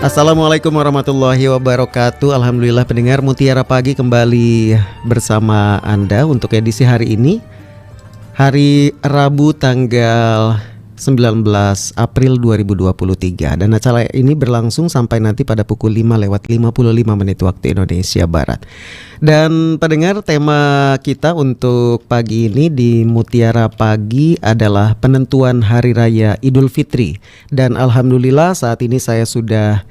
Assalamualaikum warahmatullahi wabarakatuh. Alhamdulillah pendengar Mutiara Pagi kembali bersama Anda untuk edisi hari ini, hari Rabu tanggal 19 April 2023. Dan acara ini berlangsung sampai nanti pada pukul 5:55 waktu Indonesia Barat. Dan pendengar, tema kita untuk pagi ini di Mutiara Pagi adalah penentuan Hari Raya Idul Fitri. Dan alhamdulillah saat ini saya sudah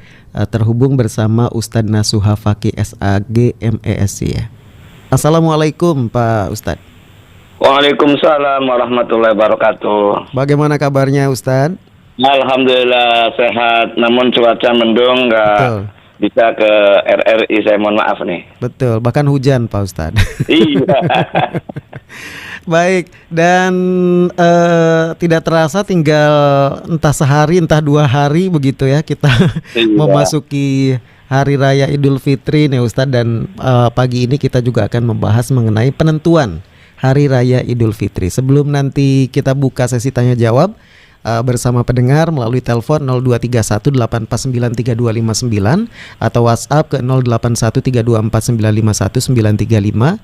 terhubung bersama Ustadz Nasuha Fakih SAG MESC ya. Assalamualaikum Pak Ustadz. Waalaikumsalam warahmatullahi wabarakatuh. Bagaimana kabarnya Ustadz? Alhamdulillah sehat, namun cuaca mendung, nggak bisa ke RRI, saya mohon maaf nih. Betul, bahkan hujan Pak Ustadz. Iya. Baik, dan tidak terasa tinggal entah sehari entah 2 hari begitu ya kita memasuki Hari Raya Idul Fitri nih Ustadz. Dan pagi ini kita juga akan membahas mengenai penentuan Hari Raya Idul Fitri. Sebelum nanti kita buka sesi tanya jawab bersama pendengar melalui telepon 0231849329 atau WhatsApp ke 081324951935.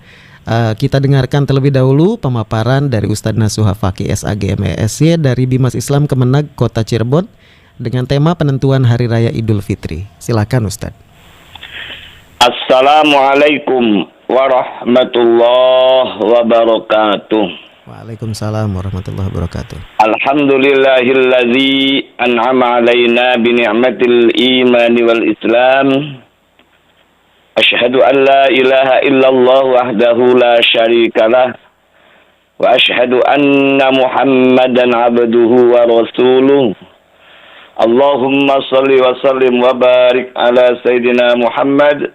Kita dengarkan terlebih dahulu pemaparan dari Ustadz Nasuha Fakih SAG MESC dari Bimas Islam Kemenag Kota Cirebon dengan tema penentuan Hari Raya Idul Fitri. Silakan Ustadz. Assalamualaikum warahmatullahi wabarakatuh. Waalaikumsalam warahmatullahi wabarakatuh. Alhamdulillahilladzi an'ama alaina bi ni'matil imani wal islam. Asyhadu an la ilaha illallah wahdahu la syarikalah wa asyhadu anna Muhammadan abduhu wa rasuluh. Allahumma shalli wa sallim wa barik ala Sayyidina Muhammad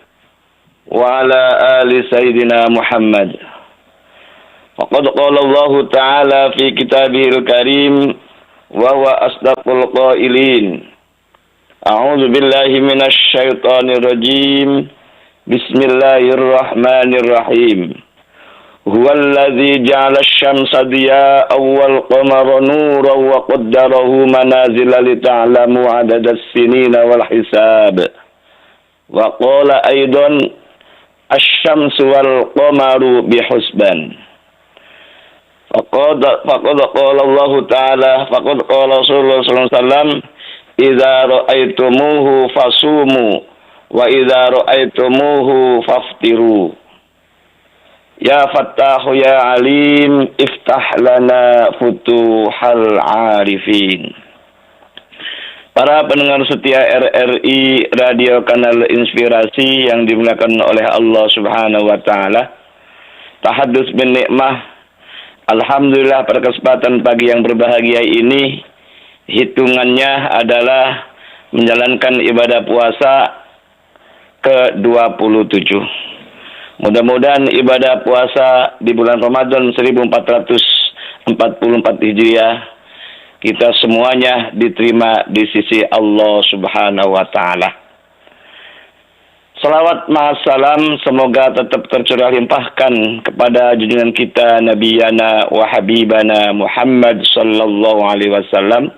wa ala ali Sayyidina Muhammad. Faqad qala Allah Ta'ala fi kitabihil karim wa huwa asdaqul qailin. A'udzu billahi minasy syaithanir rajim. Bismillahirrahmanirrahim. Huwallazi ja'ala asy-syamsa diya'an wal qamara nuran wa qaddarahu manazila lita'lamu 'adadas sinina wal hisab. Wa qala aidan asy-syamsu wal qamaru bihusban. Faqad qala Allah Ta'ala, faqad qala Rasulullah sallallahu alaihi wasallam, idza ra'aitumuhu fasumu wa idza ra'aitumuhu faftiru. Ya Fattahu ya Alim, iftah lana futuhal arifin. Para pendengar setia RRI Radio Kanal Inspirasi yang dimuliakan oleh Allah Subhanahu wa taala. Tahadduts bin nikmah. Alhamdulillah pada kesempatan pagi yang berbahagia ini hitungannya adalah menjalankan ibadah puasa ke-27. Mudah-mudahan ibadah puasa di bulan Ramadan 1444 Hijriah kita semuanya diterima di sisi Allah Subhanahu wa taala. Salawat ma'assalam semoga tetap tercurah limpahkan kepada junjungan kita Nabiyana wa Habibana Muhammad sallallahu alaihi wasallam,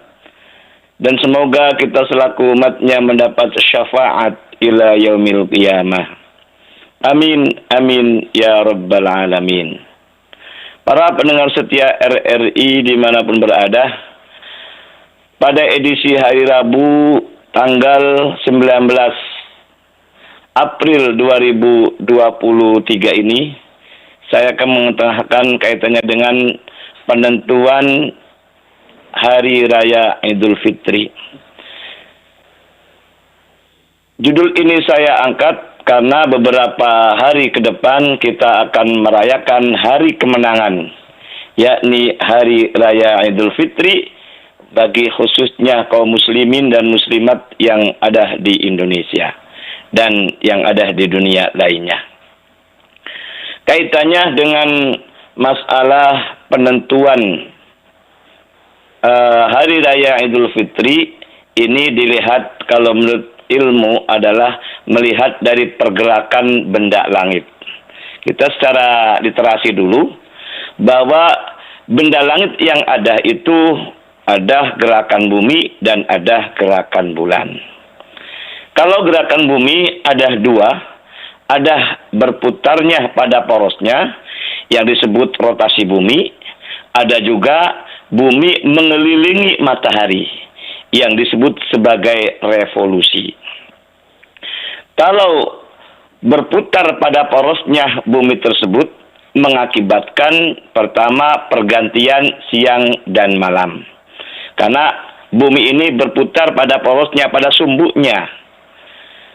dan semoga kita selaku umatnya mendapat syafaat ila yaumil qiyamah. Amin, amin, ya rabbal alamin. Para pendengar setia RRI dimanapun berada, pada edisi hari Rabu tanggal 19 April 2023 ini, saya akan mengutarakan kaitannya dengan penentuan Hari Raya Idul Fitri. Judul ini saya angkat karena beberapa hari ke depan kita akan merayakan hari kemenangan, yakni Hari Raya Idul Fitri bagi khususnya kaum muslimin dan muslimat yang ada di Indonesia dan yang ada di dunia lainnya. Kaitannya dengan masalah penentuan Hari Raya Idul Fitri ini dilihat kalau menurut ilmu adalah melihat dari pergerakan benda langit. Kita secara literasi dulu bahwa benda langit yang ada itu ada gerakan bumi dan ada gerakan bulan. Kalau gerakan bumi ada dua, ada berputarnya pada porosnya yang disebut rotasi bumi, ada juga bumi mengelilingi matahari yang disebut sebagai revolusi. Kalau berputar pada porosnya bumi tersebut mengakibatkan pertama pergantian siang dan malam. Karena bumi ini berputar pada porosnya, pada sumbunya,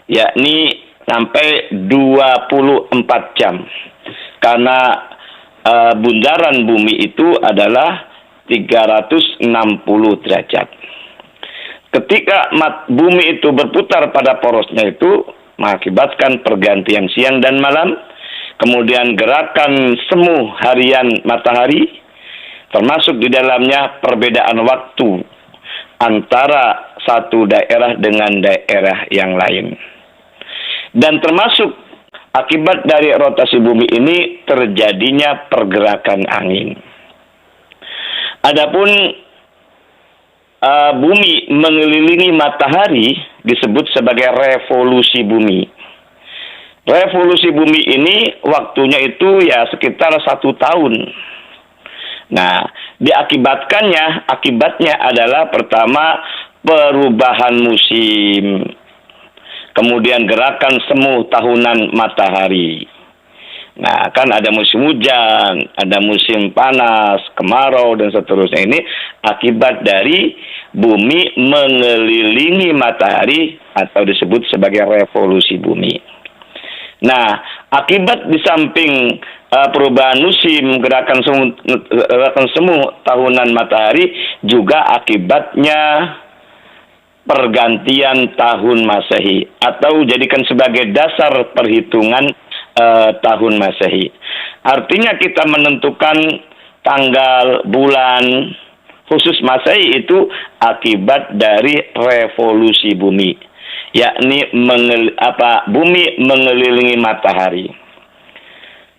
yakni sampai 24 jam. Karena bundaran bumi itu adalah 360 derajat. Ketika bumi itu berputar pada porosnya itu mengakibatkan pergantian siang dan malam, kemudian gerakan semu harian matahari, termasuk di dalamnya perbedaan waktu antara satu daerah dengan daerah yang lain. Dan termasuk akibat dari rotasi bumi ini terjadinya pergerakan angin. Adapun bumi mengelilingi matahari disebut sebagai revolusi bumi. Revolusi bumi ini waktunya itu ya sekitar 1 tahun. Nah, akibatnya adalah pertama perubahan musim, kemudian gerakan semu tahunan matahari. Nah, kan ada musim hujan, ada musim panas, kemarau, dan seterusnya. Ini akibat dari bumi mengelilingi matahari atau disebut sebagai revolusi bumi. Nah, akibat di samping perubahan musim, gerakan semu tahunan matahari, juga akibatnya pergantian tahun Masehi atau jadikan sebagai dasar perhitungan tahun Masehi. Artinya kita menentukan tanggal, bulan khusus Masehi itu akibat dari revolusi bumi, yakni bumi mengelilingi matahari.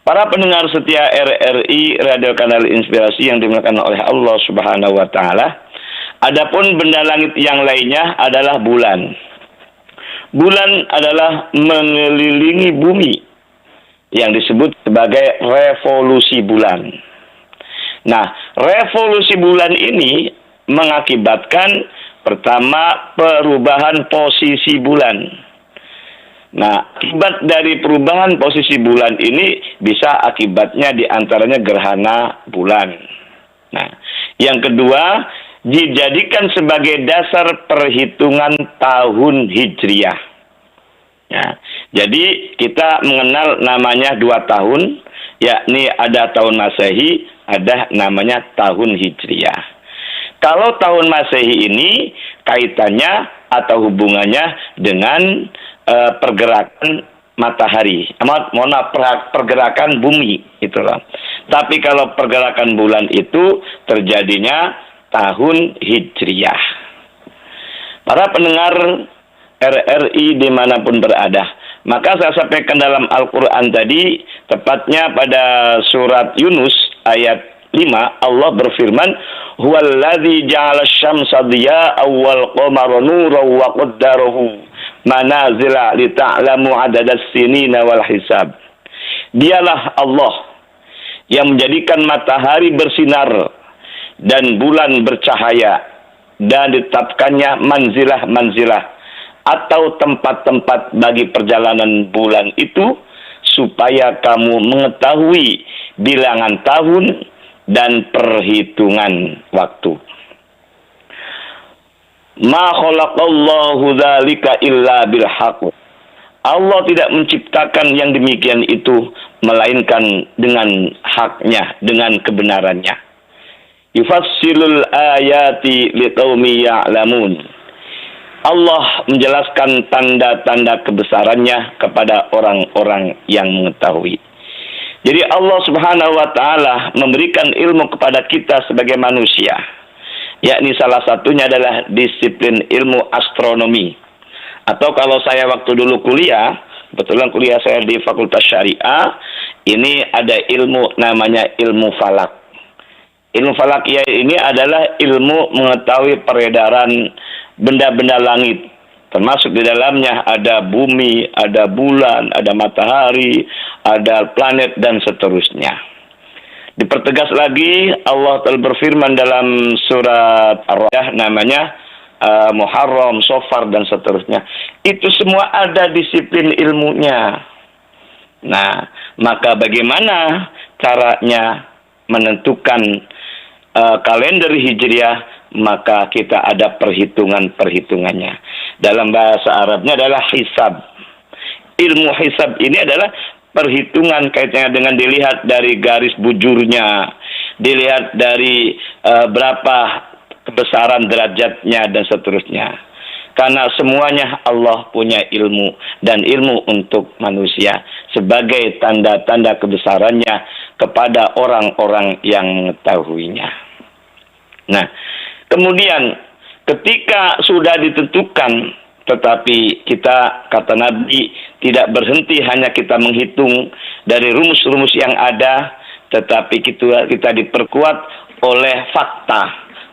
Para pendengar setia RRI Radio Kanal Inspirasi yang dimuliakan oleh Allah Subhanahu wa taala, adapun benda langit yang lainnya adalah bulan. Bulan adalah mengelilingi bumi yang disebut sebagai revolusi bulan. Nah, revolusi bulan ini mengakibatkan pertama perubahan posisi bulan. Nah, akibat dari perubahan posisi bulan ini bisa akibatnya diantaranya gerhana bulan. Nah, yang kedua dijadikan sebagai dasar perhitungan tahun Hijriah. Ya, jadi kita mengenal namanya 2 tahun, yakni ada tahun Masehi, ada namanya tahun Hijriah. Kalau tahun Masehi ini kaitannya atau hubungannya dengan pergerakan matahari, pergerakan bumi itulah. Tapi kalau pergerakan bulan itu terjadinya tahun Hijriah. Para pendengar RRI dimanapun berada, maka saya sampaikan dalam Al-Quran tadi, tepatnya pada surat Yunus ayat 5, Allah berfirman, huwallazi ja'ala asy-syamsa diya'an wal qamara nuran wa qaddarahu manazila lita'lamu adadas sinina wal hisab. Dialah Allah yang menjadikan matahari bersinar dan bulan bercahaya, dan ditetapkannya manzilah-manzilah atau tempat-tempat bagi perjalanan bulan itu, supaya kamu mengetahui bilangan tahun dan perhitungan waktu. Ma khalaqallahu dzalika illa bil haqq. Allah tidak menciptakan yang demikian itu melainkan dengan haknya, dengan kebenarannya. Yufassilul ayati liqaumi ya'lamun. Allah menjelaskan tanda-tanda kebesarannya kepada orang-orang yang mengetahui. Jadi Allah Subhanahu wa taala memberikan ilmu kepada kita sebagai manusia, yakni salah satunya adalah disiplin ilmu astronomi. Atau kalau saya waktu dulu kuliah, kebetulan kuliah saya di Fakultas Syariah, ini ada ilmu namanya ilmu falak. Ilmu falak ini adalah ilmu mengetahui peredaran benda-benda langit Termasuk di dalamnya ada bumi, ada bulan, ada matahari, ada planet, dan seterusnya. Dipertegas lagi, Allah telah berfirman dalam surat Ar-Ra'd namanya Muharram, Safar, dan seterusnya. Itu semua ada disiplin ilmunya. Nah, maka bagaimana caranya menentukan kalender Hijriah? Maka kita ada perhitungannya. Dalam bahasa Arabnya adalah hisab. Ilmu hisab ini adalah perhitungan kaitannya dengan dilihat dari garis bujurnya, dilihat dari berapa kebesaran derajatnya, dan seterusnya. Karena semuanya Allah punya ilmu, dan ilmu untuk manusia sebagai tanda-tanda kebesarannya kepada orang-orang yang mengetahuinya. Nah, kemudian ketika sudah ditentukan, tetapi kita, kata Nabi, tidak berhenti hanya kita menghitung dari rumus-rumus yang ada, tetapi kita diperkuat oleh fakta,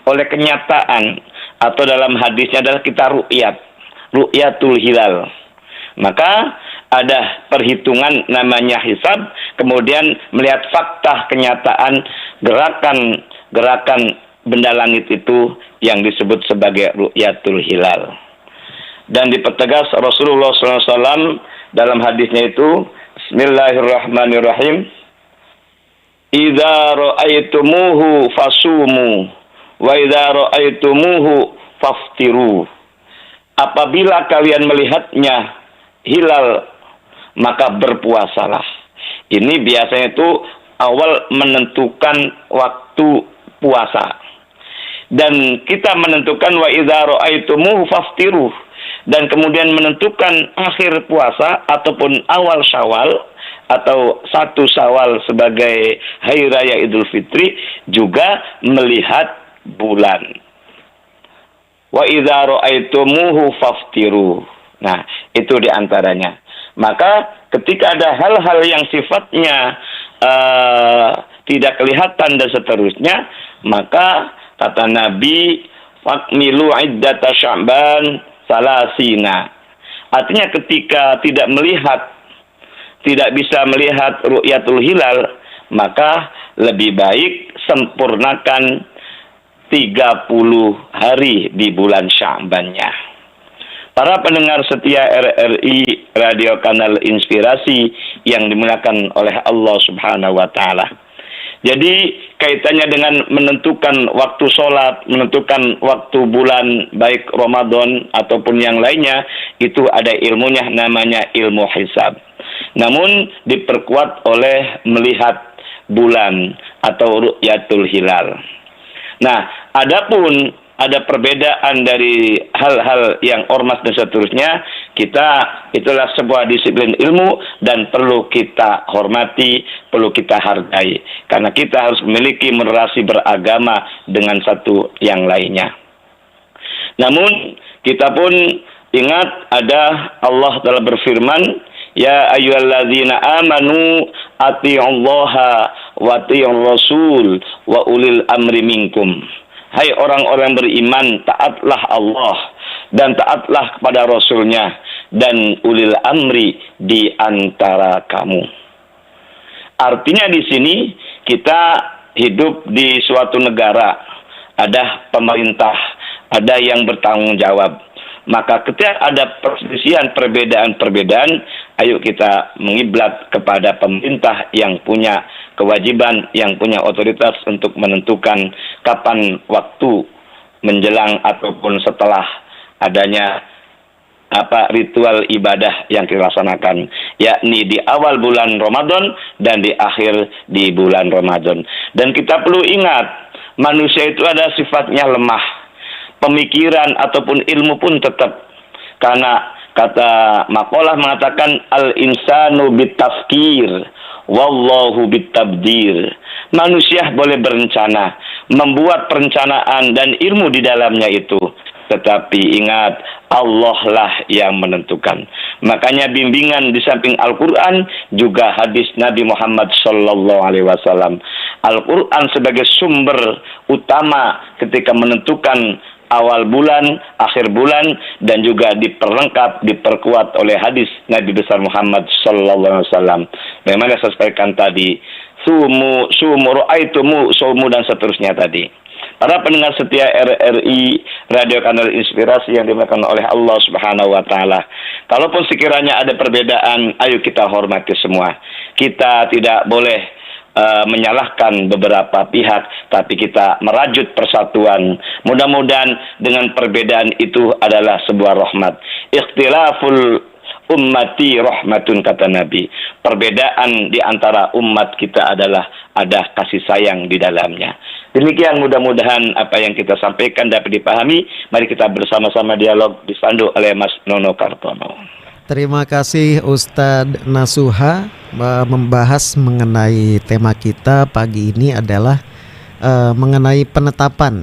oleh kenyataan, atau dalam hadisnya adalah kita ru'yatul hilal. Maka ada perhitungan namanya hisab, kemudian melihat fakta, kenyataan, gerakan benda langit itu yang disebut sebagai ru'yatul hilal. Dan dipertegas Rasulullah SAW dalam hadisnya itu, Bismillahirrahmanirrahim, idza ra'aitumuhu fasumu wa idza ra'aitumuhu faftiru. Apabila kalian melihatnya hilal, maka berpuasalah. Ini biasanya itu awal menentukan waktu puasa. Dan kita menentukan wa idza ra'aitumuhu faftiru, dan kemudian menentukan akhir puasa ataupun awal Syawal atau 1 Syawal sebagai hari raya Idul Fitri, juga melihat bulan. Wa idza ra'aitumuhu faftiru. Nah, itu diantaranya. Maka ketika ada hal-hal yang sifatnya tidak kelihatan dan seterusnya, maka kata Nabi, fakmilu iddata Sya'ban salasina. Artinya ketika tidak bisa melihat ru'yatul hilal, maka lebih baik sempurnakan 30 hari di bulan Sya'bannya. Para pendengar setia RRI Radio Kanal Inspirasi yang dimuliakan oleh Allah Subhanahu wa taala. Jadi kaitannya dengan menentukan waktu sholat, menentukan waktu bulan, baik Ramadan ataupun yang lainnya, itu ada ilmunya, namanya ilmu hisab. Namun diperkuat oleh melihat bulan atau ru'yatul hilal. Nah, adapun ada perbedaan dari hal-hal yang ormas dan seterusnya, itulah sebuah disiplin ilmu dan perlu kita hormati, perlu kita hargai. Karena kita harus memiliki moderasi beragama dengan satu yang lainnya. Namun, kita pun ingat ada Allah telah berfirman, ya ayyuhalladzina amanu ati'ullaha wa ati'ur rasul wa ulil amri minkum. Hai orang-orang beriman, taatlah Allah dan taatlah kepada Rasulnya dan ulil amri di antara kamu. Artinya di sini kita hidup di suatu negara, ada pemerintah, ada yang bertanggung jawab. Maka ketika ada perselisihan, perbedaan, ayo kita mengiblat kepada pemerintah yang punya kewajiban, yang punya otoritas untuk menentukan kapan waktu menjelang ataupun setelah adanya ritual ibadah yang dilaksanakan, yakni di awal bulan Ramadan dan di akhir di bulan Ramadan. Dan kita perlu ingat, manusia itu ada sifatnya lemah. Pemikiran ataupun ilmu pun tetap, karena kata makalah mengatakan al-insanu bitafkir wallahu bitabdir. Manusia boleh berencana, membuat perencanaan dan ilmu di dalamnya itu, tetapi ingat, Allah lah yang menentukan. Makanya bimbingan di samping Al-Quran juga hadis Nabi Muhammad SAW. Al-Quran sebagai sumber utama ketika menentukan awal bulan, akhir bulan, dan juga diperlengkap, diperkuat oleh hadis Nabi besar Muhammad sallallahu alaihi wasallam. Bagaimana saya sampaikan tadi, sumu ra'aitumu sumu dan seterusnya tadi. Para pendengar setia RRI Radio Kanal Inspirasi yang dimuliakan oleh Allah Subhanahu wa taala. Kalaupun sekiranya ada perbedaan, ayo kita hormati semua. Kita tidak boleh menyalahkan beberapa pihak, tapi kita merajut persatuan. Mudah-mudahan dengan perbedaan itu adalah sebuah rahmat. Ikhtilaful ummati rahmatun, kata Nabi. Perbedaan di antara umat kita adalah ada kasih sayang di dalamnya. Demikian, mudah-mudahan apa yang kita sampaikan dapat dipahami. Mari kita bersama-sama dialog dipandu oleh Mas Nono Kartono. Terima kasih Ustadz Nasuha membahas mengenai tema kita pagi ini adalah mengenai penetapan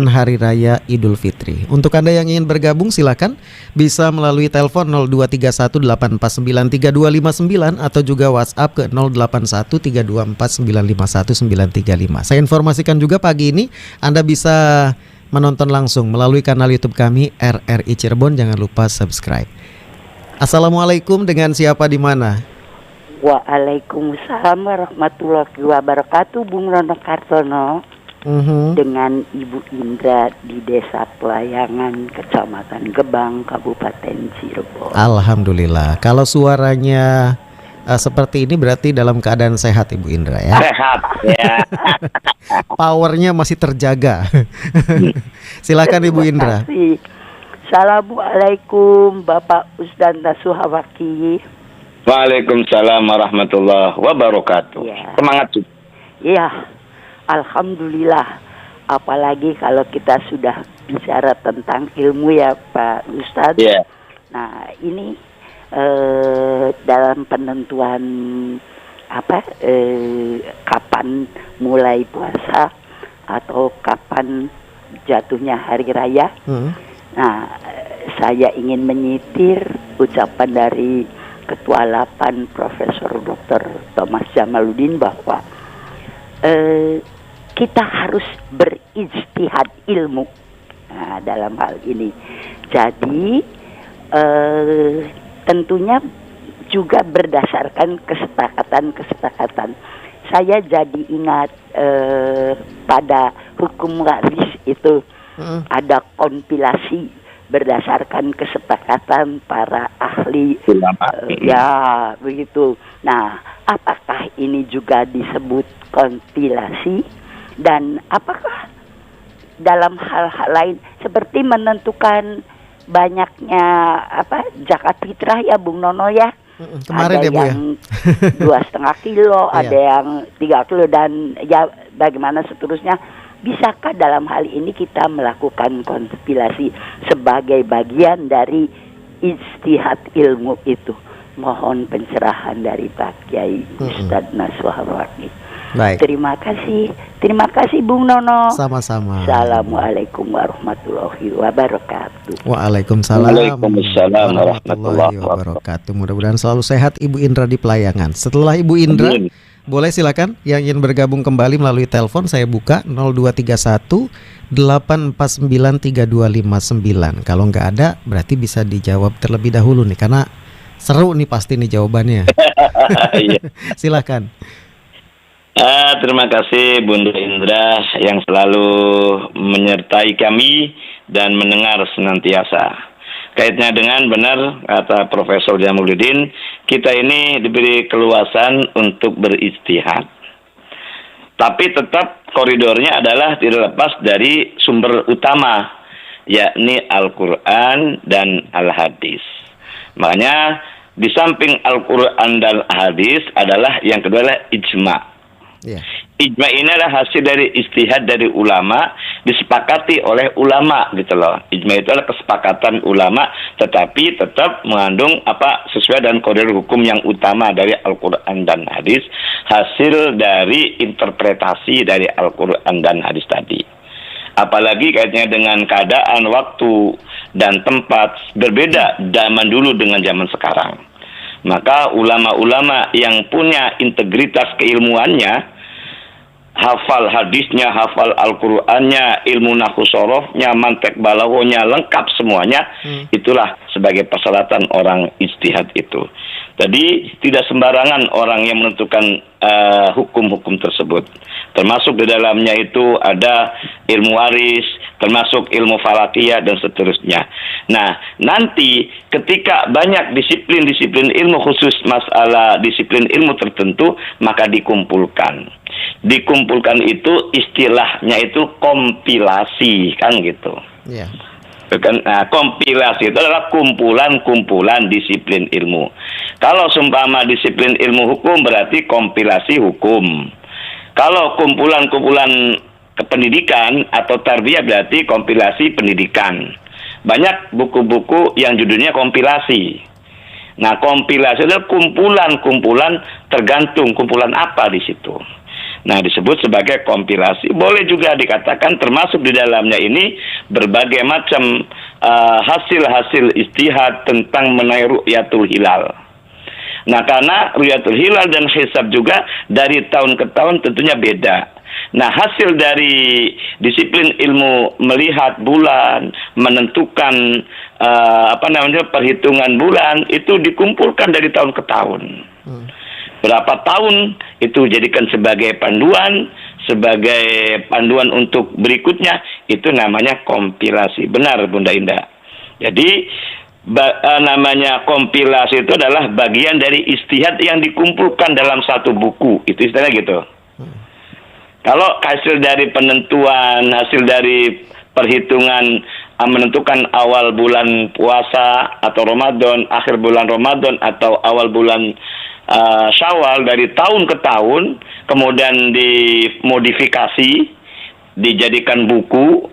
Hari Raya Idul Fitri. Untuk Anda yang ingin bergabung silakan bisa melalui telepon 0231849329 atau juga WhatsApp ke 081324951935. Saya informasikan juga pagi ini Anda bisa menonton langsung melalui kanal YouTube kami RRI Cirebon. Jangan lupa subscribe. Assalamualaikum, dengan siapa di mana? Waalaikumsalam warahmatullahi wabarakatuh, Bung Rono Kartono. Dengan Ibu Indra di Desa Pelayangan, Kecamatan Gebang, Kabupaten Cirebon. Alhamdulillah. Kalau suaranya seperti ini berarti dalam keadaan sehat Ibu Indra ya. Sehat ya. Powernya masih terjaga. Silakan Ibu Indra. Assalamualaikum Bapak Ustadz Nasuha Waki. Waalaikumsalam warahmatullahi wabarakatuh. Ya. Semangat. Iya, alhamdulillah. Apalagi kalau kita sudah bicara tentang ilmu ya Pak Ustadz. Yeah. Nah ini dalam penentuan kapan mulai puasa atau kapan jatuhnya hari raya. Nah, saya ingin menyitir ucapan dari Ketua 8 Profesor Dr. Thomas Jamaluddin bahwa kita harus berijtihad ilmu dalam hal ini. Jadi tentunya juga berdasarkan kesepakatan. Saya jadi ingat pada hukum waris itu ada kompilasi berdasarkan kesepakatan para ahli ya begitu. Nah, apakah ini juga disebut kompilasi dan apakah dalam hal-hal lain seperti menentukan banyaknya zakat fitrah ya Bung Nono ya? Kemarin ada ya Bu yang ya. 2,5 kilo, ada yang 3 kilo dan ya bagaimana seterusnya. Bisakah dalam hal ini kita melakukan kompilasi sebagai bagian dari ijtihad ilmu itu? Mohon pencerahan dari Pak Kiai Ustadz Nasuha Waki. Baik. Terima kasih Bung Nono. Sama-sama. Assalamualaikum warahmatullahi wabarakatuh. Waalaikumsalam warahmatullahi wabarakatuh. Mudah-mudahan selalu sehat Ibu Indra di Pelayangan. Setelah Ibu Indra, boleh silakan yang ingin bergabung kembali melalui telepon saya buka 0231 849 3259. Kalau nggak ada berarti bisa dijawab terlebih dahulu nih karena seru nih pasti nih jawabannya. Silakan. Terima kasih Bunda Indra yang selalu menyertai kami dan mendengar senantiasa. Kaitnya dengan benar kata Profesor Jamaluddin, kita ini diberi keluasan untuk berijtihad. Tapi tetap koridornya adalah tidak lepas dari sumber utama, yakni Al-Quran dan Al-Hadis. Makanya di samping Al-Quran dan Al-Hadis adalah yang kedua adalah ijma'. Yeah. Ijma ini adalah hasil dari ijtihad dari ulama, disepakati oleh ulama gitu loh. Ijma itu adalah kesepakatan ulama, tetapi tetap mengandung sesuai dengan koridor hukum yang utama dari Al-Quran dan Hadis, hasil dari interpretasi dari Al-Quran dan Hadis tadi. Apalagi kaitnya dengan keadaan waktu dan tempat berbeda zaman dulu dengan zaman sekarang. Maka ulama-ulama yang punya integritas keilmuannya hafal hadisnya, hafal Al-Qur'annya, ilmu nahwu sorohnya, mantek balaghahnya, lengkap semuanya. Itulah sebagai persyaratan orang ijtihad itu. Jadi tidak sembarangan orang yang menentukan hukum-hukum tersebut. Termasuk di dalamnya itu ada ilmu waris, termasuk ilmu falakiyah dan seterusnya. Nah, nanti ketika banyak disiplin-disiplin ilmu khusus masalah disiplin ilmu tertentu, maka dikumpulkan. Dikumpulkan itu istilahnya itu kompilasi, kan gitu. Iya. Nah, kompilasi itu adalah kumpulan-kumpulan disiplin ilmu. Kalau seumpama disiplin ilmu hukum berarti kompilasi hukum. Kalau kumpulan-kumpulan kependidikan atau tarbiyah berarti kompilasi pendidikan. Banyak buku-buku yang judulnya kompilasi. Nah, kompilasi adalah kumpulan-kumpulan, tergantung kumpulan apa di situ. Nah, disebut sebagai kompilasi. Boleh juga dikatakan termasuk di dalamnya ini berbagai macam hasil-hasil ijtihad tentang mengenai ru'yatul hilal. Nah, karena ru'yatul hilal dan hisab juga dari tahun ke tahun tentunya beda. Nah, hasil dari disiplin ilmu melihat bulan, menentukan perhitungan bulan itu dikumpulkan dari tahun ke tahun. Berapa tahun itu jadikan sebagai panduan untuk berikutnya, itu namanya kompilasi. Benar, Bunda Indah. Jadi namanya kompilasi itu adalah bagian dari ijtihad yang dikumpulkan dalam satu buku. Itu istilahnya gitu. Kalau hasil dari penentuan, hasil dari perhitungan menentukan awal bulan puasa atau Ramadan, akhir bulan Ramadan atau awal bulan Syawal dari tahun ke tahun, kemudian dimodifikasi, dijadikan buku,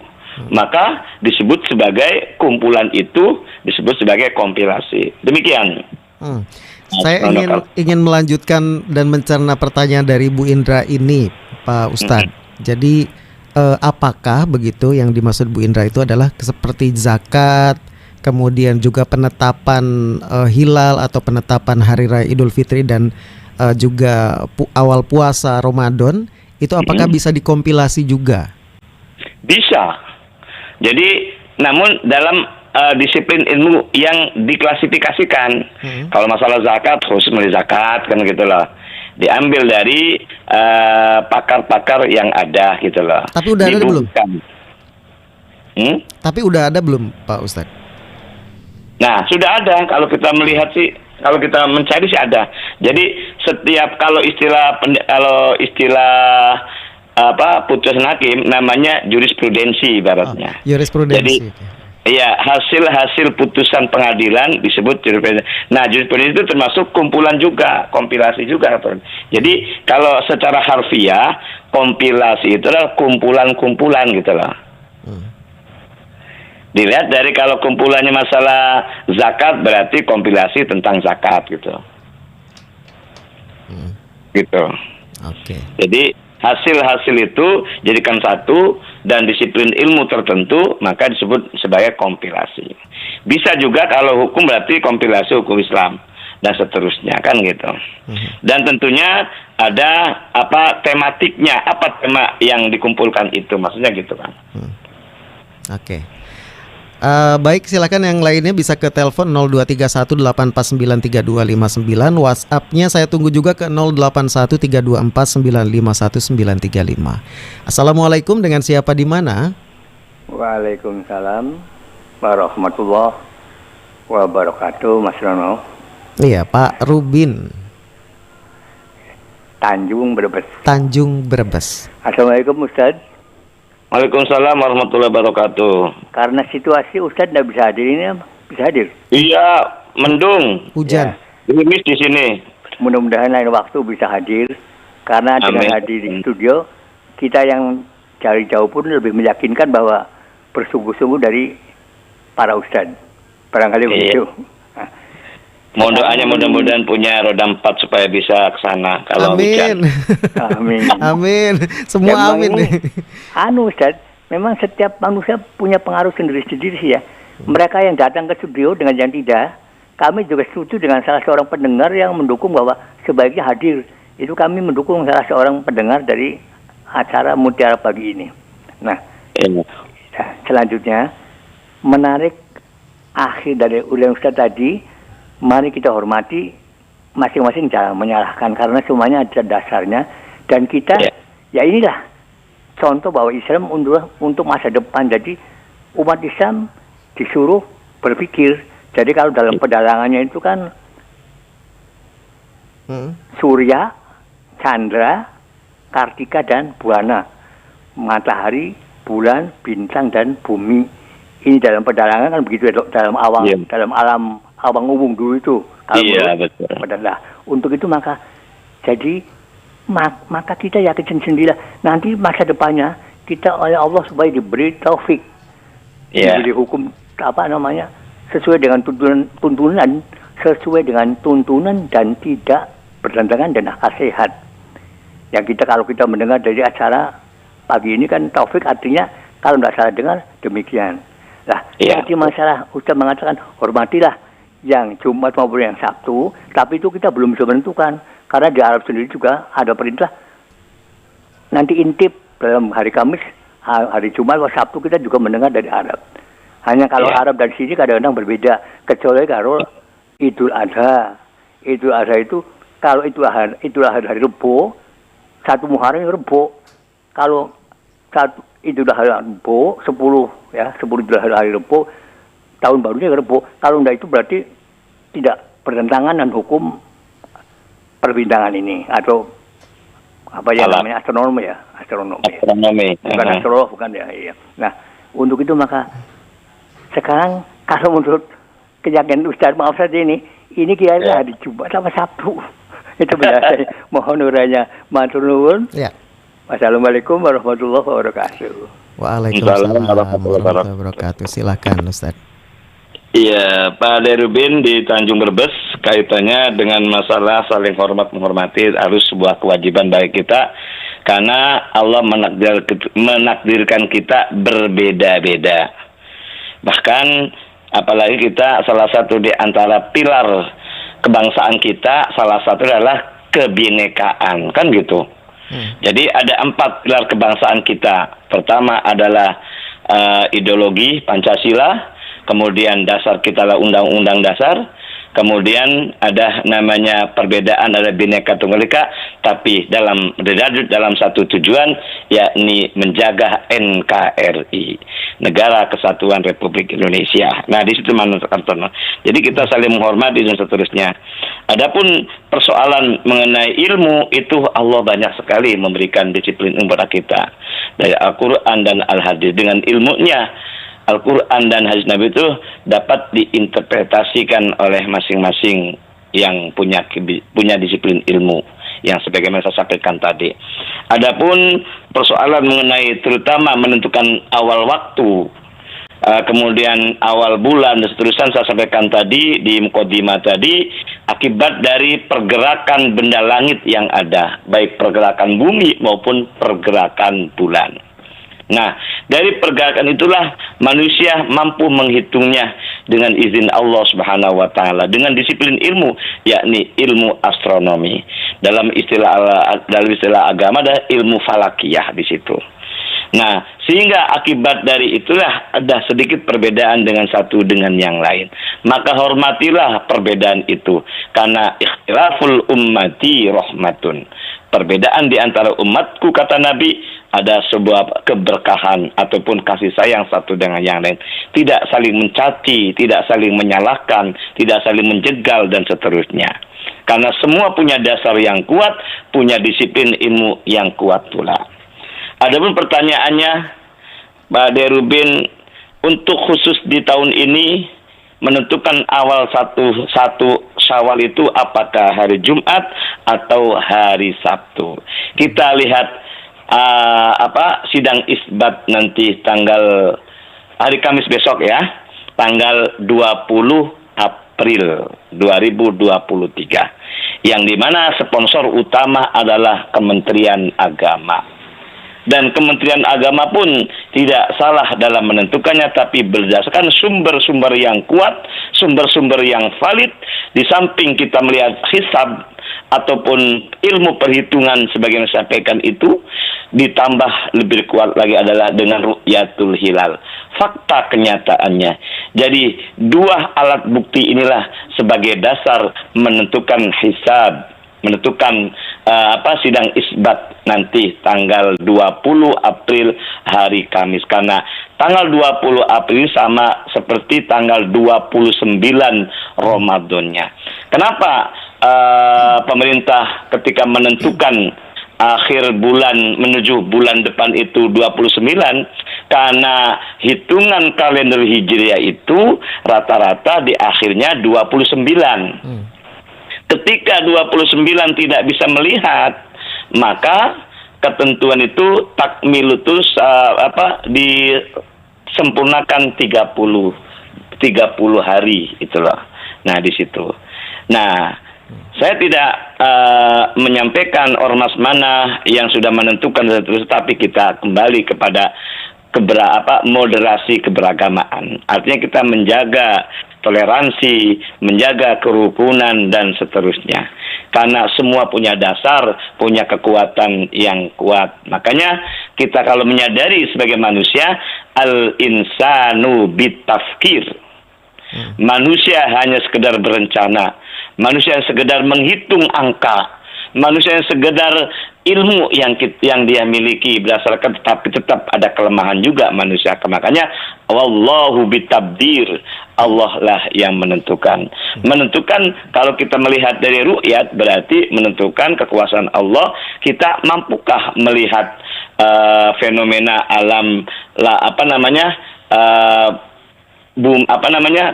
maka disebut sebagai kumpulan itu disebut sebagai kompilasi. Demikian. Saya ingin melanjutkan dan mencerna pertanyaan dari Bu Indra ini, Pak Ustadz. Jadi apakah begitu yang dimaksud Bu Indra itu adalah seperti zakat, kemudian juga penetapan hilal atau penetapan hari raya Idul Fitri dan juga awal puasa Ramadan, itu apakah bisa dikompilasi juga? Bisa. Jadi namun dalam disiplin ilmu yang diklasifikasikan. Kalau masalah zakat khusus milih zakat kan gitu loh. Diambil dari pakar-pakar yang ada gitu loh. Tapi udah ada belum? Tapi udah ada belum, Pak Ustadz? Nah, sudah ada. Kalau kita melihat sih, kalau kita mencari sih ada. Jadi setiap kalau istilah putusan hakim namanya jurisprudensi ibaratnya. Jurisprudensi. Jadi iya, hasil putusan pengadilan disebut jurisprudensi. Nah, jurisprudensi itu termasuk kumpulan juga, kompilasi juga. Jadi kalau secara harfiah, kompilasi itu adalah kumpulan-kumpulan gitu loh. Dilihat dari kalau kumpulannya masalah zakat berarti kompilasi tentang zakat gitu. Gitu. Oke. Jadi hasil-hasil itu jadikan satu dan disiplin ilmu tertentu maka disebut sebagai kompilasi. Bisa juga kalau hukum berarti kompilasi hukum Islam dan seterusnya kan gitu. Dan tentunya ada tematiknya, apa tema yang dikumpulkan itu maksudnya gitu kan. Oke. Baik, silakan yang lainnya bisa ke telepon 0231849329, WhatsApp-nya saya tunggu juga ke 081324951935. Assalamualaikum, dengan siapa di mana? Waalaikumsalam warahmatullahi wabarakatuh, Mas Rono. Iya, Pak Rubin. Tanjung Brebes. Assalamualaikum Ustaz. Waalaikumsalam warahmatullahi wabarakatuh. Karena situasi Ustaz tidak bisa hadir ini, bisa hadir? Iya, mendung. Hujan. Gerimis di sini. Mudah-mudahan lain waktu bisa hadir. Karena dengan hadir di studio, kita yang dari jauh pun lebih meyakinkan bahwa bersungguh-sungguh dari para Ustaz. Barangkali begitu. Mohon doanya mudah-mudahan punya roda 4 supaya bisa ke sana kalau hujan. Amin. Amin. Semua amin nih. Ustaz, memang setiap manusia punya pengaruh sendiri-sendiri sih ya. Mereka yang datang ke studio dengan yang tidak, kami juga setuju dengan salah seorang pendengar yang mendukung bahwa sebaiknya hadir. Itu kami mendukung salah seorang pendengar dari acara Mutiara Pagi ini. Nah, selanjutnya menarik akhir dari ulian Ustaz tadi, mari kita hormati masing-masing jangan menyalahkan karena semuanya ada dasarnya dan kita ya inilah contoh bahwa Islam untuk masa depan. Jadi umat Islam disuruh berpikir. Jadi kalau dalam pedalangannya itu kan Surya, Chandra, Kartika dan Buana, matahari, bulan, bintang dan bumi. Ini dalam pedalangan kan begitu dalam awang, dalam alam awang umum dulu itu. Kalau betul. Nah, untuk itu maka jadi maka kita yakin sendirilah nanti masa depannya kita oleh Allah supaya diberi taufik, diberi hukum sesuai dengan tuntunan sesuai dengan tuntunan dan tidak bertentangan dengan akal sehat. Yang kalau kita mendengar dari acara pagi ini kan taufik artinya kalau tidak salah dengar demikian. Nah, jadi masalah Ustaz mengatakan hormatilah yang Jumat maupun yang Sabtu, tapi itu kita belum bisa menentukan karena di Arab sendiri juga ada perintah nanti intip dalam hari Kamis, hari Jumat atau Sabtu kita juga mendengar dari Arab. Hanya kalau Arab dan sini kadang-kadang berbeda, kecuali kalau Idul Adha. Idul Adha itu kalau Idul Adha hari Rebo, satu Muharram Rebo. Kalau satu Idul Adha Rebo, 10 Idul Adha hari Rebo, tahun barunya Rebo. Kalau enggak itu berarti tidak bertentangan dengan hukum perbintangan ini atau apa yang namanya astronomi. Bukan astrolog, bukan ya. Iya. Nah, untuk itu maka sekarang kalau menurut keyakinan Ustaz, maaf saja ini kira-kira hari Jumat sama Sabtu. Itu biasa. Mohon urainya. Matur nuwun. Wassalamualaikum warahmatullahi wabarakatuh. Waalaikumsalam warahmatullahi wabarakatuh. Silakan Ustaz. Iya, Pak Derubin di Tanjung Brebes, kaitannya dengan masalah saling hormat menghormati harus sebuah kewajiban bagi kita karena Allah menakdirkan kita berbeda-beda. Bahkan apalagi kita salah satu di antara pilar kebangsaan kita salah satu adalah kebinekaan, kan gitu. Jadi ada 4 pilar kebangsaan kita. Pertama adalah ideologi Pancasila, kemudian dasar kita adalah Undang-Undang Dasar, kemudian ada namanya perbedaan, ada Bhinneka Tunggal Ika, tapi dalam satu tujuan, yakni menjaga NKRI, Negara Kesatuan Republik Indonesia. Nah, di situ menentukan. Jadi kita saling menghormati dan seterusnya. Adapun persoalan mengenai ilmu itu Allah banyak sekali memberikan disiplin kepada kita dari Al-Quran dan Al-Hadis. Dengan ilmunya Al-Quran dan hadis Nabi itu dapat diinterpretasikan oleh masing-masing yang punya disiplin ilmu yang sebagaimana saya sampaikan tadi. Adapun persoalan mengenai terutama menentukan awal waktu, kemudian awal bulan dan seterusnya saya sampaikan tadi di mukadimah tadi, akibat dari pergerakan benda langit yang ada, baik pergerakan bumi maupun pergerakan bulan. Nah, dari pergerakan itulah manusia mampu menghitungnya dengan izin Allah Subhanahu wa taala dengan disiplin ilmu, yakni ilmu astronomi. Dalam istilah agama ada ilmu falakiyah di situ. Nah, sehingga akibat dari itulah ada sedikit perbedaan dengan satu dengan yang lain. Maka hormatilah perbedaan itu karena ikhtilaful ummati rahmatun. Perbedaan di antara umatku, kata Nabi, ada sebuah keberkahan ataupun kasih sayang satu dengan yang lain. Tidak saling mencaci, tidak saling menyalahkan, tidak saling menjegal dan seterusnya. Karena semua punya dasar yang kuat, punya disiplin ilmu yang kuat pula. Adapun pertanyaannya, Pak Derubin, untuk khusus di tahun ini menentukan awal satu Syawal itu apakah hari Jumat atau hari Sabtu. Kita lihat sidang isbat nanti tanggal hari Kamis besok ya, tanggal 20 April 2023, yang dimana sponsor utama adalah Kementerian Agama. Dan Kementerian Agama pun tidak salah dalam menentukannya, tapi berdasarkan sumber-sumber yang kuat, sumber-sumber yang valid. Di samping kita melihat hisab ataupun ilmu perhitungan sebagaimana disampaikan itu ditambah lebih kuat lagi adalah dengan ru'yatul hilal. Fakta kenyataannya. Jadi dua alat bukti inilah sebagai dasar menentukan hisab, menentukan sidang isbat nanti tanggal 20 April hari Kamis, karena tanggal 20 April sama seperti tanggal 29 Ramadannya. Kenapa pemerintah ketika menentukan akhir bulan menuju bulan depan itu 29? Karena hitungan kalender Hijriah itu rata-rata di akhirnya 29. Ketika 29 tidak bisa melihat, maka ketentuan itu takmilutus disempurnakan 30 hari itulah. Nah, di situ. Nah, saya tidak menyampaikan ormas mana yang sudah menentukan, tetapi kita kembali kepada moderasi keberagamaan. Artinya kita menjaga toleransi, menjaga kerukunan dan seterusnya. Karena semua punya dasar, punya kekuatan yang kuat. Makanya kita kalau menyadari sebagai manusia, al-insanu bitafkir. Manusia hanya sekedar berencana. Manusia yang sekedar menghitung angka. Manusia yang sekedar ilmu yang dia miliki berdasarkan, tetapi tetap ada kelemahan juga manusia. Makanya wallahu bitabdir, Allah lah yang menentukan. Menentukan kalau kita melihat dari ru'yat berarti menentukan kekuasaan Allah. Kita mampukah melihat fenomena alam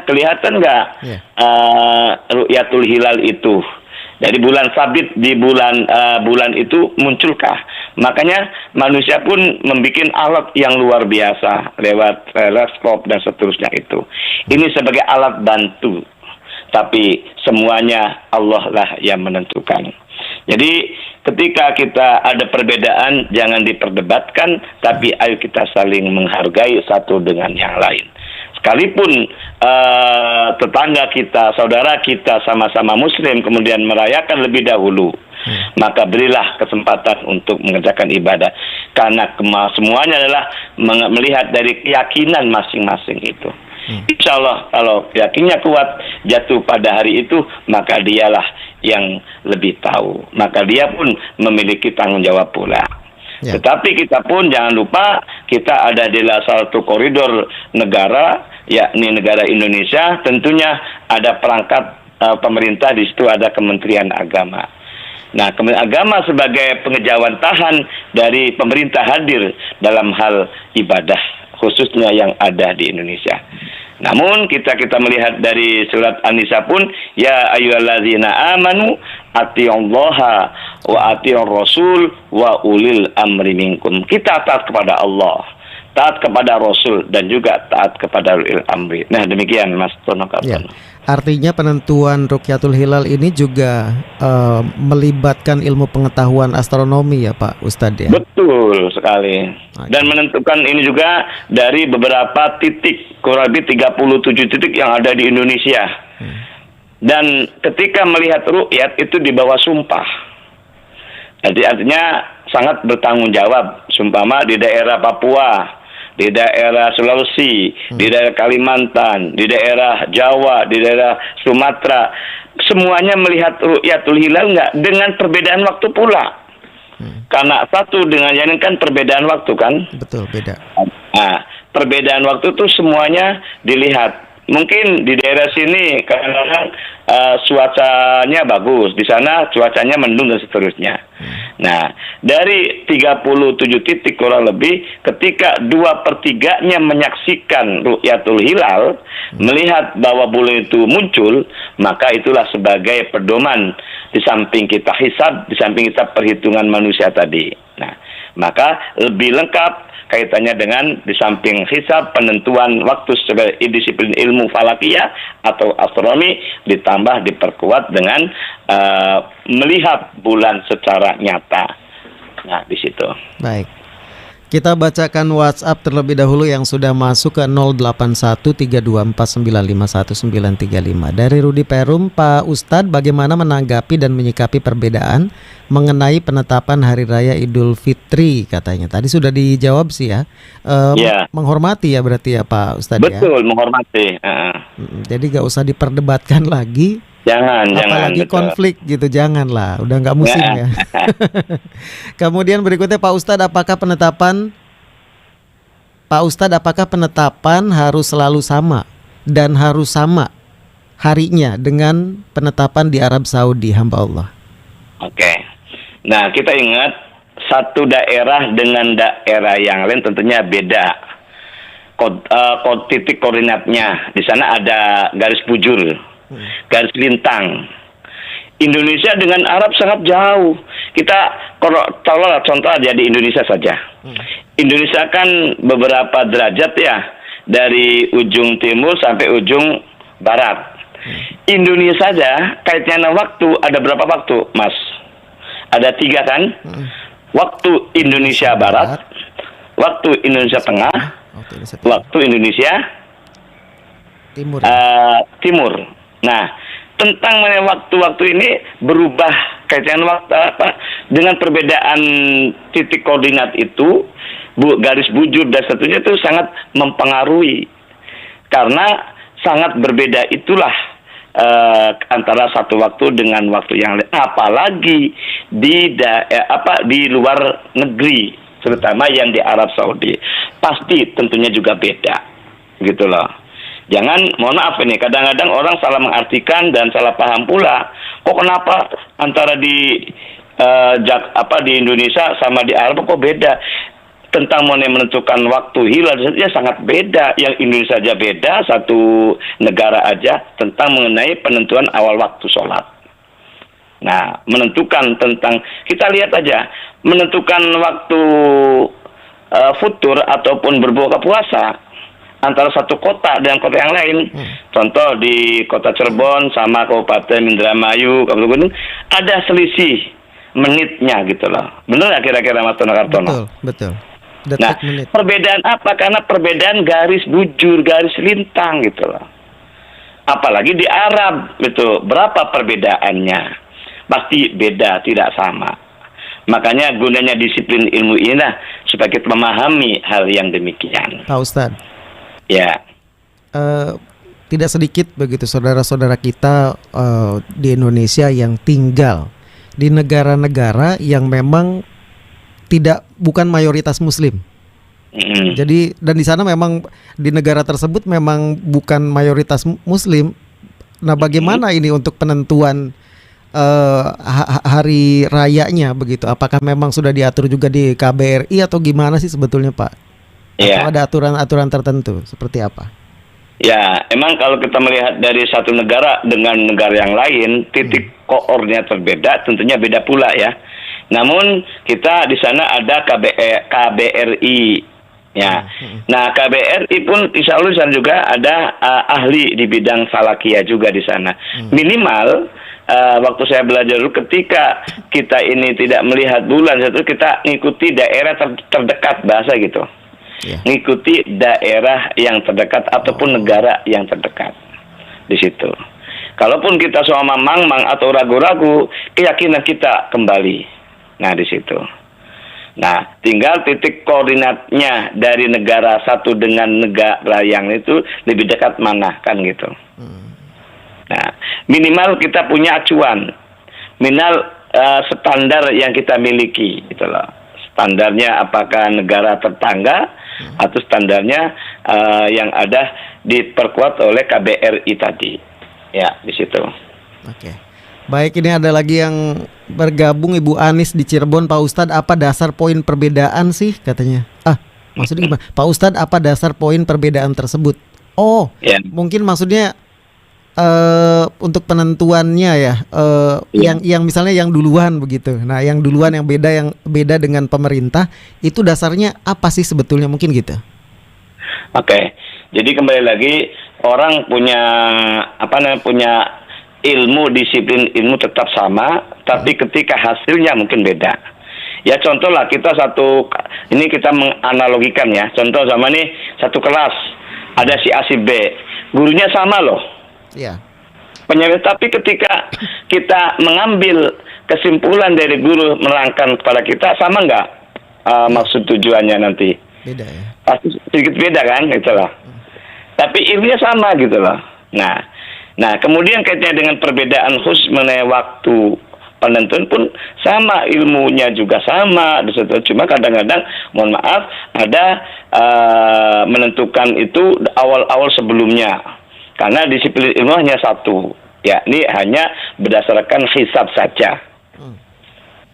kelihatan nggak ru'yatul hilal itu? Dari bulan sabit di bulan itu munculkah? Makanya manusia pun membuat alat yang luar biasa lewat teleskop dan seterusnya itu. Ini sebagai alat bantu. Tapi semuanya Allah lah yang menentukan. Jadi ketika kita ada perbedaan jangan diperdebatkan, tapi ayo kita saling menghargai satu dengan yang lain. Sekalipun tetangga kita, saudara kita sama-sama muslim kemudian merayakan lebih dahulu, maka berilah kesempatan untuk mengerjakan ibadah. Karena semuanya adalah melihat dari keyakinan masing-masing itu. Insya Allah kalau yakinnya kuat jatuh pada hari itu, maka dialah yang lebih tahu. Maka dia pun memiliki tanggung jawab pula. Ya. Tetapi kita pun jangan lupa kita ada di salah satu koridor negara, yakni negara Indonesia. Tentunya ada perangkat pemerintah, di situ ada Kementerian Agama. Nah, Kementerian Agama sebagai pengejawantahan dari pemerintah hadir dalam hal ibadah khususnya yang ada di Indonesia. Namun kita melihat dari surat An-Nisa pun, ya ayyuhallazina amanu atiullaha wa atiur rasul wa ulil amri minkum. Kita taat kepada Allah, taat kepada Rasul, dan juga taat kepada ulil amri. Nah, demikian Mas Tono Kapten. Ya. Artinya penentuan Ruqyatul Hilal ini juga melibatkan ilmu pengetahuan astronomi ya Pak Ustadz ya? Betul sekali. Dan menentukan ini juga dari beberapa titik, kurang lebih 37 titik yang ada di Indonesia. Dan ketika melihat ru'yat itu di bawah sumpah. Jadi artinya sangat bertanggung jawab. Sumpama di daerah Papua, di daerah Sulawesi, di daerah Kalimantan, di daerah Jawa, di daerah Sumatera, semuanya melihat ru'yatul hilal enggak dengan perbedaan waktu pula. Karena satu dengan yang lain kan perbedaan waktu kan? Betul, beda. Nah, perbedaan waktu itu semuanya dilihat. Mungkin di daerah sini kadang-kadang cuacanya bagus, di sana cuacanya mendung dan seterusnya. Nah, dari 37 titik kurang lebih, ketika 2/3-nya menyaksikan ru'yatul hilal, melihat bahwa bulan itu muncul, maka itulah sebagai pedoman di samping kita hisab, di samping kita perhitungan manusia tadi. Nah, maka lebih lengkap kaitannya dengan di samping hisab, penentuan waktu sebagai disiplin ilmu falakiyah atau astronomi, ditambah diperkuat dengan melihat bulan secara nyata. Nah, di situ. Baik. Kita bacakan WhatsApp terlebih dahulu yang sudah masuk ke 081324951935. Dari Rudi Perum, Pak Ustadz, bagaimana menanggapi dan menyikapi perbedaan mengenai penetapan Hari Raya Idul Fitri katanya. Tadi sudah dijawab sih ya. Menghormati ya berarti ya Pak Ustadz. Betul, menghormati. Jadi gak usah diperdebatkan lagi. Apalagi konflik gitu, janganlah, udah nggak musim ya. Kemudian berikutnya Pak Ustadz, apakah penetapan harus selalu sama dan harus sama harinya dengan penetapan di Arab Saudi, hamba Allah? Oke. Nah, kita ingat satu daerah dengan daerah yang lain tentunya beda. Titik koordinatnya di sana ada garis bujur. Garis lintang. Indonesia dengan Arab sangat jauh. Kita kalau contoh aja di Indonesia saja. Indonesia kan beberapa derajat ya, dari ujung timur sampai ujung barat. Indonesia saja kaitnya waktu, ada berapa waktu, Mas? Ada 3 kan? Waktu Indonesia Barat, waktu Indonesia Tengah, waktu Indonesia Timur. Nah, tentang waktu-waktu ini berubah kaitan waktu dengan perbedaan titik koordinat itu, garis bujur dan seterusnya itu sangat mempengaruhi karena sangat berbeda itulah antara satu waktu dengan waktu yang lain, apalagi di luar negeri, terutama yang di Arab Saudi, pasti tentunya juga beda, gitu loh. Jangan, mohon maaf ini, kadang-kadang orang salah mengartikan dan salah paham pula. Kok kenapa antara di Indonesia sama di Arab kok beda? Tentang menentukan waktu hilal saja sangat beda. Yang Indonesia saja beda, satu negara aja tentang mengenai penentuan awal waktu sholat. Nah, menentukan tentang, kita lihat aja, menentukan waktu futur ataupun berbuka puasa antara satu kota dan kota yang lain. Contoh di kota Cirebon sama Kabupaten Indramayu, Kabupaten Gunung, ada selisih menitnya gitu loh. Benar nggak kira-kira Mas Tono Kartono? Betul. Nah, perbedaan apa? Karena perbedaan garis bujur, garis lintang gitu loh. Apalagi di Arab itu, berapa perbedaannya? Pasti beda, tidak sama. Makanya gunanya disiplin ilmu inilah supaya kita memahami hal yang demikian. Pak Ustadz. Ya. Tidak sedikit begitu saudara-saudara kita di Indonesia yang tinggal di negara-negara yang memang bukan mayoritas Muslim. Jadi dan di sana memang di negara tersebut memang bukan mayoritas Muslim. Nah, bagaimana ini untuk penentuan hari rayanya begitu? Apakah memang sudah diatur juga di KBRI atau gimana sih sebetulnya, Pak? Atau ada aturan-aturan tertentu seperti apa? Ya, emang kalau kita melihat dari satu negara dengan negara yang lain, titik koordinat berbeda, tentunya beda pula ya. Namun kita di sana ada KBRI, ya. Nah, KBRI pun insya Allah di sana juga ada ahli di bidang falakiyah juga di sana. Minimal waktu saya belajar dulu, ketika kita ini tidak melihat bulan, itu kita ngikuti daerah terdekat bahasa gitu. Ngikuti daerah yang terdekat ataupun negara yang terdekat di situ. Kalaupun kita sama mang-mang atau ragu-ragu, keyakinan kita kembali. Nah, di situ. Nah, tinggal titik koordinatnya dari negara satu dengan negara yang itu lebih dekat mana, kan gitu. Nah, minimal kita punya acuan, minimal standar yang kita miliki, gitu loh. Standarnya apakah negara tetangga atau standarnya yang ada diperkuat oleh KBRI tadi, ya di situ. Oke. Baik, ini ada lagi yang bergabung, Ibu Anis di Cirebon. Pak Ustadz, apa dasar poin perbedaan sih katanya? Maksudnya gimana? Pak Ustadz, apa dasar poin perbedaan tersebut? Mungkin maksudnya untuk penentuannya ya, yang misalnya yang duluan begitu. Nah, yang duluan yang beda dengan pemerintah itu dasarnya apa sih sebetulnya, mungkin gitu? Oke. Jadi kembali lagi, orang punya ilmu, disiplin ilmu tetap sama, tapi ketika hasilnya mungkin beda. Ya contoh lah kita ini kita menganalogikan ya. Contoh sama nih satu kelas ada si A si B, gurunya sama loh. Iya. Tapi ketika kita mengambil kesimpulan dari guru menerangkan kepada kita sama nggak maksud tujuannya nanti? Beda ya. Pasti sedikit beda kan gitu loh. Tapi ilmunya sama gitu loh. Nah kemudian kaitannya dengan perbedaan khusus mengenai waktu penentuan pun sama, ilmunya juga sama di situ. Cuma kadang-kadang mohon maaf ada menentukan itu awal-awal sebelumnya. Karena disiplin ilmu hanya satu, yakni hanya berdasarkan hisab saja.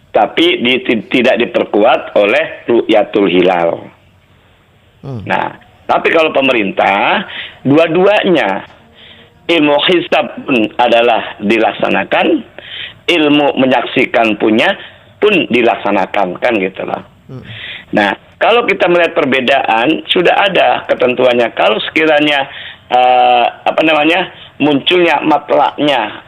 Tapi tidak diperkuat oleh ru'yatul hilal. Nah, tapi kalau pemerintah dua-duanya ilmu hisab pun adalah dilaksanakan, ilmu menyaksikan punya pun dilaksanakan, kan gitu loh. Nah, kalau kita melihat perbedaan sudah ada ketentuannya. Kalau sekiranya munculnya matlaknya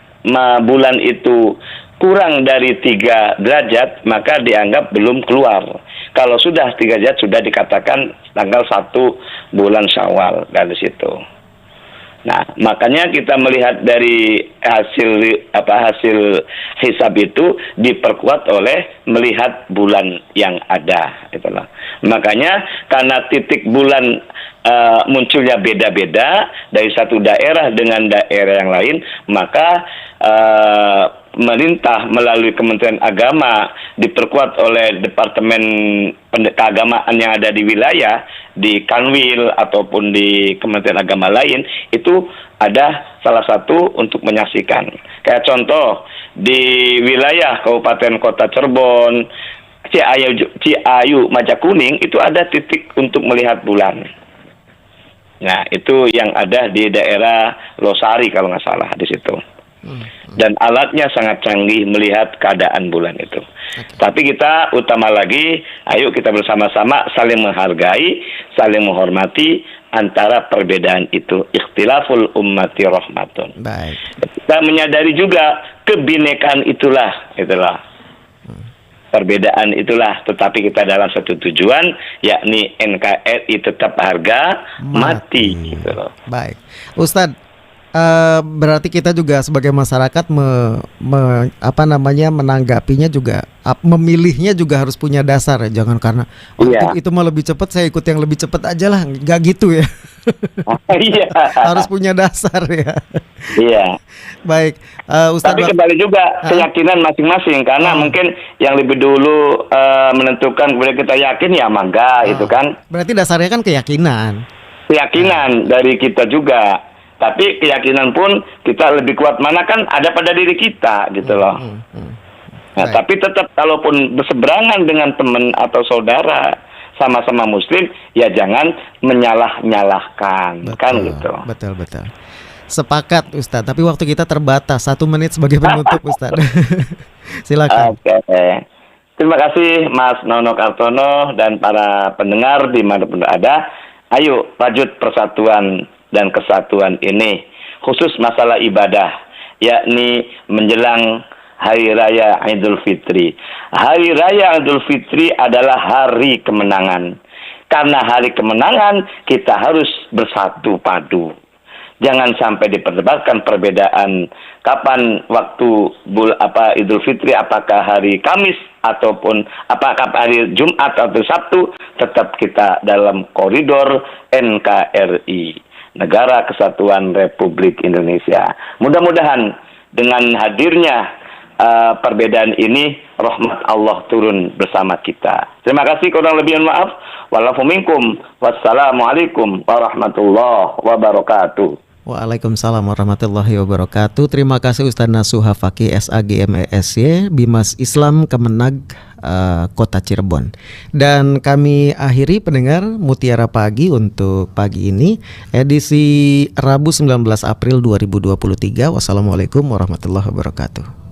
bulan itu kurang dari 3 derajat, maka dianggap belum keluar. Kalau sudah 3 derajat sudah dikatakan tanggal 1 bulan Syawal dari situ. Nah, makanya kita melihat dari hasil hisab itu diperkuat oleh melihat bulan yang ada, itulah. Makanya karena titik bulan munculnya beda-beda dari satu daerah dengan daerah yang lain, maka pemerintah melalui Kementerian Agama diperkuat oleh Departemen Keagamaan yang ada di wilayah, di Kanwil ataupun di Kementerian Agama lain, itu ada salah satu untuk menyaksikan. Kayak contoh di wilayah Kabupaten Kota Cirebon, Ciayu, Majakuning itu ada titik untuk melihat bulan. Nah, itu yang ada di daerah Losari kalau nggak salah di situ. Dan alatnya sangat canggih melihat keadaan bulan itu. Tapi kita utama lagi, ayo kita bersama-sama saling menghargai, saling menghormati antara perbedaan itu. Ikhtilaful ummati rahmatun. Baik. Kita menyadari juga kebinekaan itulah. Perbedaan itulah, tetapi kita dalam satu tujuan, yakni NKRI tetap harga mati. Gitu loh. Baik, Ustadz. Berarti kita juga sebagai masyarakat menanggapinya juga, memilihnya juga harus punya dasar ya. Jangan karena itu mah lebih cepat, saya ikut yang lebih cepat aja lah. Nggak gitu ya. Harus punya dasar ya. Iya. Baik, Ustadz. Tapi kembali juga keyakinan masing-masing, karena mungkin yang lebih dulu menentukan kemudian kita yakin ya mangga itu kan. Berarti dasarnya kan keyakinan. Keyakinan dari kita juga. Tapi keyakinan pun kita lebih kuat mana kan ada pada diri kita gitu loh. Nah, tapi tetap kalaupun berseberangan dengan teman atau saudara sama-sama muslim, ya jangan menyalah-nyalahkan, kan gitu. Betul. Sepakat Ustadz, tapi waktu kita terbatas, 1 menit sebagai penutup Ustadz. Silakan. Oke. Terima kasih Mas Nono Kartono dan para pendengar dimanapun ada. Ayo lanjut persatuan dan kesatuan ini, khusus masalah ibadah, yakni menjelang Hari Raya Idul Fitri. Hari Raya Idul Fitri adalah hari kemenangan. Karena hari kemenangan, kita harus bersatu padu. Jangan sampai diperdebatkan perbedaan kapan waktu Idul Fitri, apakah hari Kamis ataupun apakah hari Jumat atau Sabtu, tetap kita dalam koridor NKRI. Negara Kesatuan Republik Indonesia. Mudah-mudahan dengan hadirnya perbedaan ini, rahmat Allah turun bersama kita. Terima kasih, kurang lebih maaf. Walafu minkum. Wassalamualaikum warahmatullahi wabarakatuh. Waalaikumsalam warahmatullahi wabarakatuh. Terima kasih Ustaz Nasuha Fakih SAG MESY, Bimas Islam Kemenag Kota Cirebon. Dan kami akhiri pendengar Mutiara Pagi untuk pagi ini, edisi Rabu 19 April 2023. Wassalamualaikum warahmatullahi wabarakatuh.